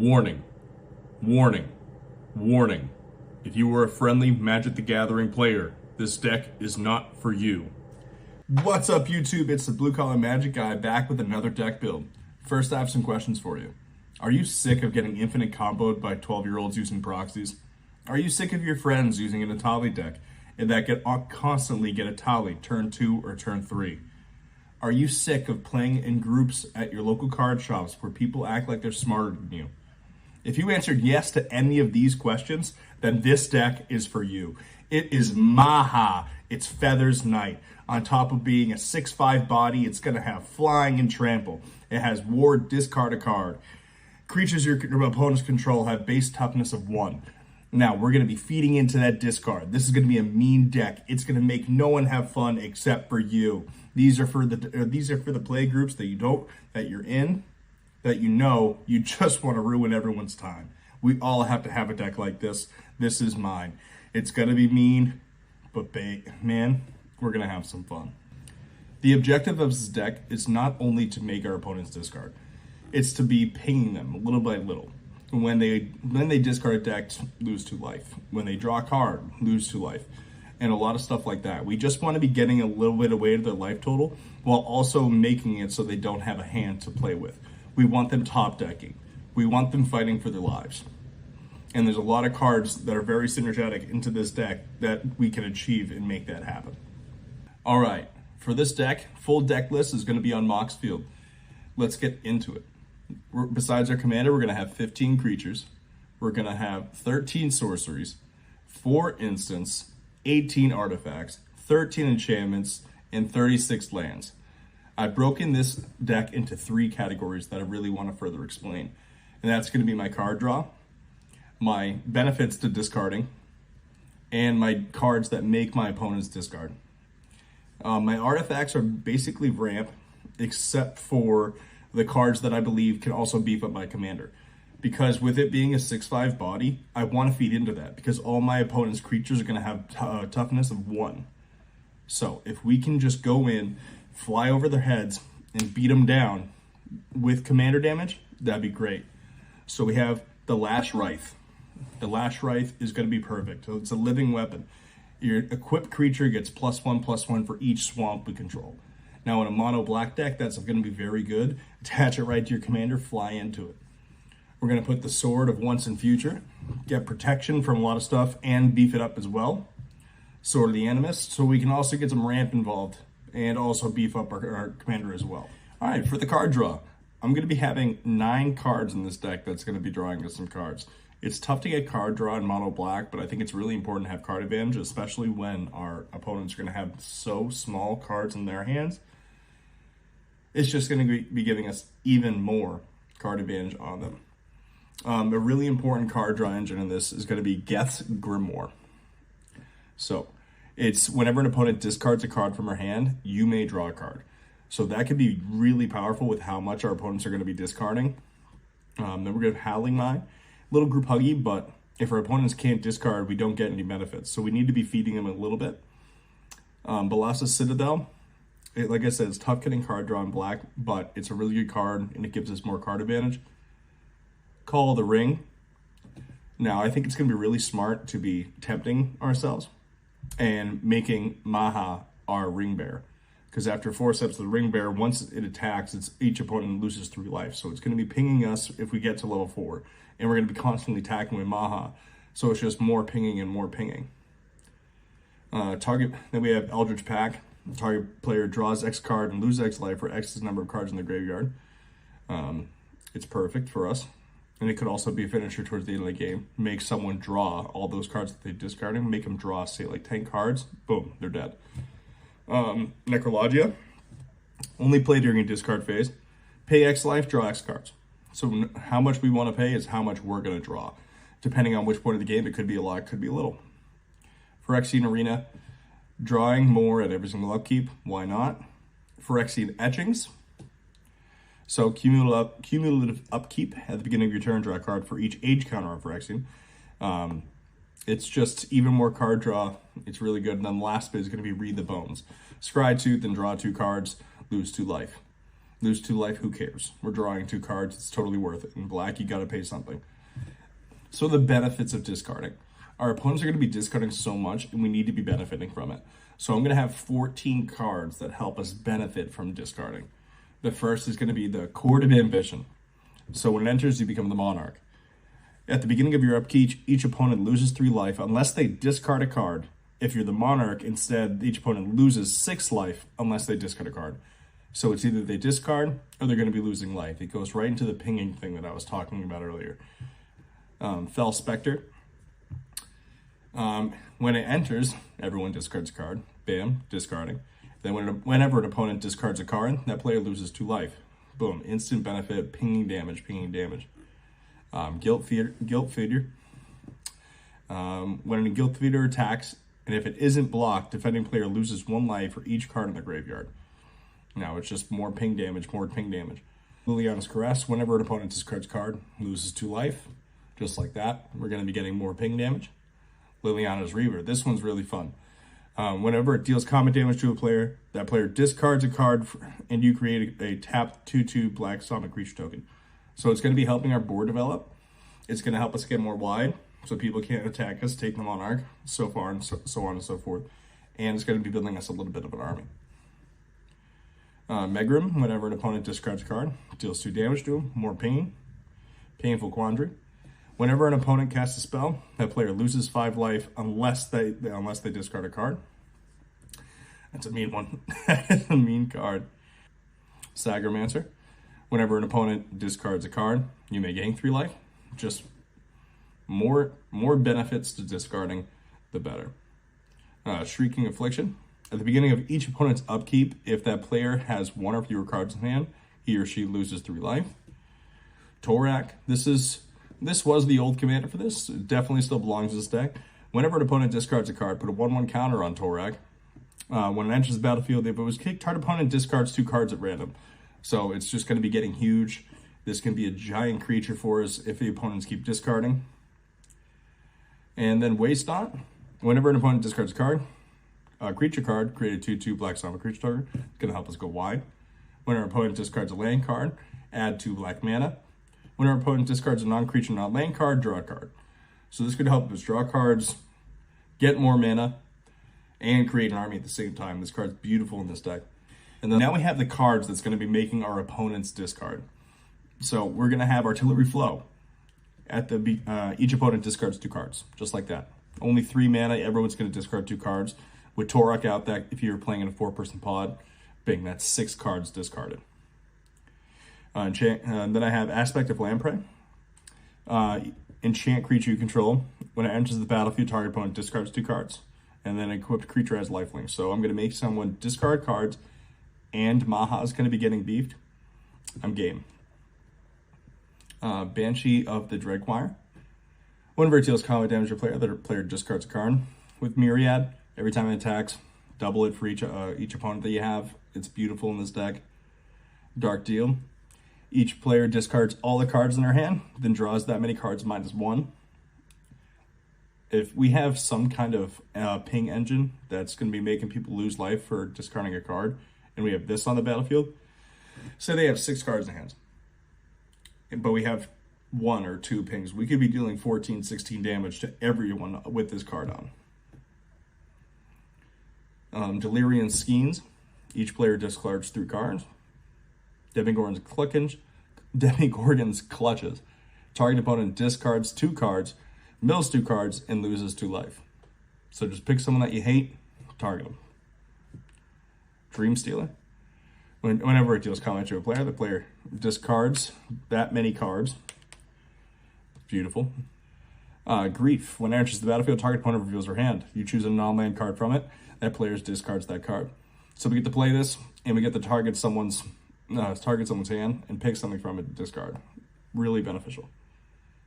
Warning, warning, warning. If you are a friendly Magic the Gathering player, this deck is not for you. What's up, YouTube? It's the Blue Collar Magic Guy back with another deck build. First, I have some questions for you. Are you sick of getting infinite comboed by 12-year-olds using proxies? Are you sick of your friends using an Atali deck and that constantly get Atali turn 2 or turn 3? Are you sick of playing in groups at your local card shops where people act like they're smarter than you? If you answered yes to any of these questions, then this deck is for you. It is Maha. It's Feathers Knight. On top of being a 6/5 body, it's going to have flying and trample. It has ward, discard a card. Creatures your opponents control have base toughness of 1. Now, we're going to be feeding into that discard. This is going to be a mean deck. It's going to make no one have fun except for you. These are for the play groups that you're in, that you just want to ruin everyone's time. We all have to have a deck like this. This is mine. It's going to be mean, but man, we're going to have some fun. The objective of this deck is not only to make our opponents discard. It's to be pinging them little by little. When they discard a deck, lose 2 life. When they draw a card, lose 2 life. And a lot of stuff like that. We just want to be getting a little bit away to their life total while also making it so they don't have a hand to play with. We want them top decking. We want them fighting for their lives. And there's a lot of cards that are very synergetic into this deck that we can achieve and make that happen. All right, for this deck, full deck list is going to be on Mox Field. Let's get into it. Besides our commander, we're going to have 15 creatures. We're going to have 13 sorceries, 4 instants, 18 artifacts, 13 enchantments, and 36 lands. I've broken this deck into 3 categories that I really want to further explain. And that's going to be my card draw, my benefits to discarding, and my cards that make my opponents discard. My artifacts are basically ramp, except for the cards that I believe can also beef up my commander. Because with it being a 6/5 body, I want to feed into that because all my opponent's creatures are going to have toughness of 1. So if we can just go in, fly over their heads, and beat them down with commander damage, that'd be great. So we have the Lash Wraith. The Lash Wraith is going to be perfect. So it's a living weapon. Your equipped creature gets +1/+1 for each swamp we control. Now in a mono black deck, that's going to be very good. Attach it right to your commander, fly into it. We're going to put the Sword of Once and Future, get protection from a lot of stuff, and beef it up as well. Sword of the Animist, so we can also get some ramp involved, and also beef up our commander as well. All right, for the card draw, I'm going to be having 9 cards in this deck that's going to be drawing us some cards. It's tough to get card draw in mono black, but I think it's really important to have card advantage, especially when our opponents are going to have so small cards in their hands. It's just going to be giving us even more card advantage on them. A really important card draw engine in this is going to be Geth's Grimoire. So it's whenever an opponent discards a card from her hand, you may draw a card. So that could be really powerful with how much our opponents are going to be discarding. Then we're going to have Howling Mine. Little group huggy, but if our opponents can't discard, we don't get any benefits. So we need to be feeding them a little bit. Balasa Citadel. Like I said, it's tough getting card draw in black, but it's a really good card and it gives us more card advantage. Call the Ring. Now, I think it's going to be really smart to be tempting ourselves and making Maha our ring bearer. Because after 4 steps of the ring bearer, once it attacks, each opponent loses 3 life. So it's going to be pinging us if we get to level 4. And we're going to be constantly attacking with Maha. So it's just more pinging and more pinging. Then we have Eldritch Pack. Target player draws X card and loses X life for X's number of cards in the graveyard. It's perfect for us. And it could also be a finisher towards the end of the game. Make someone draw all those cards that they discarded. Make them draw, say, like 10 cards. Boom, they're dead. Necrologia. Only play during a discard phase. Pay X life, draw X cards. So how much we want to pay is how much we're going to draw. Depending on which point of the game, it could be a lot, it could be a little. Phyrexian Arena. Drawing more at every single upkeep. Why not? Phyrexian Etchings. So cumulative upkeep at the beginning of your turn, draw a card for each age counter on Phyrexian. It's just even more card draw. It's really good. And then the last bit is going to be Read the Bones. Scry 2, then draw 2 cards, lose 2 life. Lose 2 life, who cares? We're drawing 2 cards, it's totally worth it. In black, you gotta pay something. So the benefits of discarding. Our opponents are gonna be discarding so much, and we need to be benefiting from it. So I'm gonna have 14 cards that help us benefit from discarding. The first is gonna be the Chord of Ambition. So when it enters, you become the Monarch. At the beginning of your upkeep, each opponent loses 3 life unless they discard a card. If you're the Monarch, instead, each opponent loses 6 life unless they discard a card. So it's either they discard or they're going to be losing life. It goes right into the pinging thing that I was talking about earlier. Fell Spectre. When it enters, everyone discards a card. Bam, discarding. Then whenever an opponent discards a card, that player loses 2 life. Boom, instant benefit, pinging damage, pinging damage. Guiltfeeder. When a Guiltfeeder attacks, and if it isn't blocked, defending player loses 1 life for each card in the graveyard. Now it's just more ping damage, more ping damage. Liliana's Caress, whenever an opponent discards a card, loses 2 life. Just like that, we're going to be getting more ping damage. Liliana's Reaver, this one's really fun. Whenever it deals combat damage to a player, that player discards a card and you create a tapped 2/2 black summon creature token. So it's going to be helping our board develop. It's going to help us get more wide so people can't attack us, take the Monarch, so far and so on and so forth. And it's going to be building us a little bit of an army. Megrim, whenever an opponent discards a card, deals 2 damage to him, more pain. Painful Quandary. Whenever an opponent casts a spell, that player loses 5 life unless they discard a card. That's a mean one. That's a mean card. Sagromancer. Whenever an opponent discards a card, you may gain 3 life. Just more benefits to discarding, the better. Shrieking Affliction. At the beginning of each opponent's upkeep, if that player has 1 or fewer cards in hand, he or she loses 3 life. Tourach. This was the old commander for this. It definitely still belongs to this deck. Whenever an opponent discards a card, put a 1/1 counter on Tourach. When it enters the battlefield, if it was kicked, target opponent discards 2 cards at random. So it's just going to be getting huge. This can be a giant creature for us if the opponents keep discarding. And then Waste Not. Whenever an opponent discards a creature card, create a 2/2 black summon creature token. It's going to help us go wide. When our opponent discards a land card, add 2 black mana. When our opponent discards a non-creature, non-land card, draw a card. So this could help us draw cards, get more mana, and create an army at the same time. This card's beautiful in this deck. And then now we have the cards that's going to be making our opponents discard. So we're going to have Artillery Flow. Each opponent discards 2 cards, just like that. Only 3 mana, everyone's going to discard 2 cards. With Tourach out, that if you're playing in a 4-person pod, bing, that's 6 cards discarded. Then I have Aspect of Lamprey. Enchant creature you control. When it enters the battlefield, target opponent discards 2 cards. And then equipped creature has lifelink. So I'm going to make someone discard cards, and Maha is going to be getting beefed. I'm game. Banshee of the Dreadquire. Whenever it deals combat damage to a player, the player discards a card. With Myriad, every time it attacks, double it for each opponent that you have. It's beautiful in this deck. Dark Deal. Each player discards all the cards in their hand, then draws that many cards -1. If we have some kind of ping engine that's going to be making people lose life for discarding a card, and we have this on the battlefield, say they have 6 cards in hand, but we have 1 or 2 pings, we could be dealing 14, 16 damage to everyone with this card on. Delirium Schemes. Each player discards 3 cards. Demigorgon's Clutches. Target opponent discards 2 cards, mills 2 cards, and loses 2 life. So just pick someone that you hate, target them. Dreamstealer. Whenever it deals combat to a player, the player discards that many cards. Beautiful. Grief. When it enters the battlefield, target opponent reveals their hand. You choose a non-land card from it, that player discards that card. So we get to play this, and we get to target someone's hand and pick something from it to discard. Really beneficial.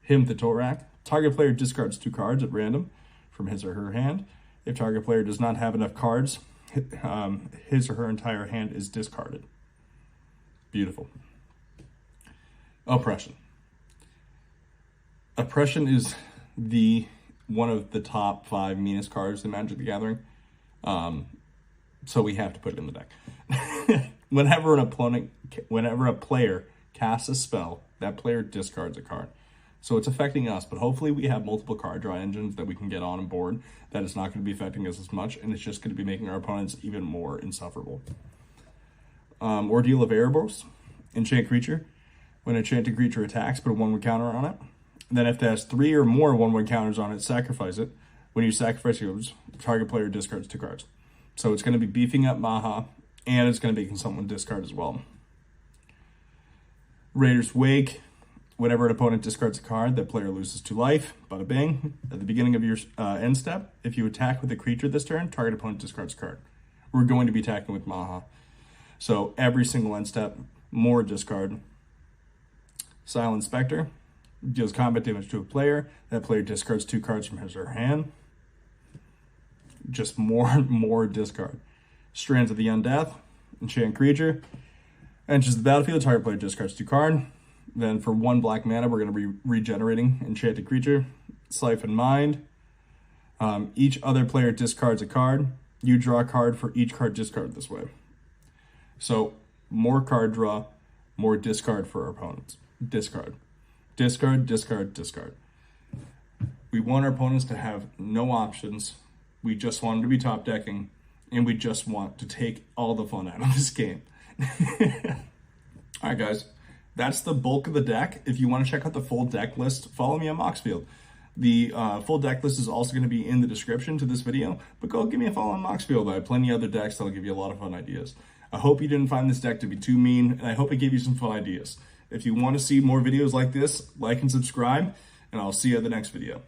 Hymn to Tourach. Target player discards 2 cards at random from his or her hand. If target player does not have enough cards, his or her entire hand is discarded. Beautiful. Oppression. Oppression is one of the top 5 meanest cards in Magic the Gathering. So we have to put it in the deck. Whenever a player casts a spell, that player discards a card. So it's affecting us, but hopefully we have multiple card draw engines that we can get on board that it's not going to be affecting us as much, and it's just going to be making our opponents even more insufferable. Ordeal of Erebos. Enchant creature. When an enchanted creature attacks, put a 1/1 counter on it. Then if it has 3 or more 1/1 counters on it, sacrifice it. When you sacrifice yours, target player discards 2 cards. So it's going to be beefing up Maha, and it's going to be making someone discard as well. Raider's Wake. Whenever an opponent discards a card, that player loses 2 life. Bada bing. At the beginning of your end step, if you attack with a creature this turn, target opponent discards a card. We're going to be attacking with Maha. So every single end step, more discard. Silent Spectre. Deals combat damage to a player. That player discards 2 cards from his or her hand. Just more discard. Strands of the Undeath. Enchant creature. Enters the battlefield, target player discards 2 cards. Then for 1 black mana, we're going to be regenerating enchanted creature. Syphon Mind. Each other player discards a card. You draw a card for each card discarded this way. So more card draw, more discard for our opponents. Discard. Discard, discard, discard. We want our opponents to have no options. We just want them to be top decking, and we just want to take all the fun out of this game. All right, guys. That's the bulk of the deck. If you want to check out the full deck list, follow me on Moxfield. The full deck list is also going to be in the description to this video, but go give me a follow on Moxfield. I have plenty of other decks that'll give you a lot of fun ideas. I hope you didn't find this deck to be too mean, and I hope it gave you some fun ideas. If you want to see more videos like this, like and subscribe, and I'll see you at the next video.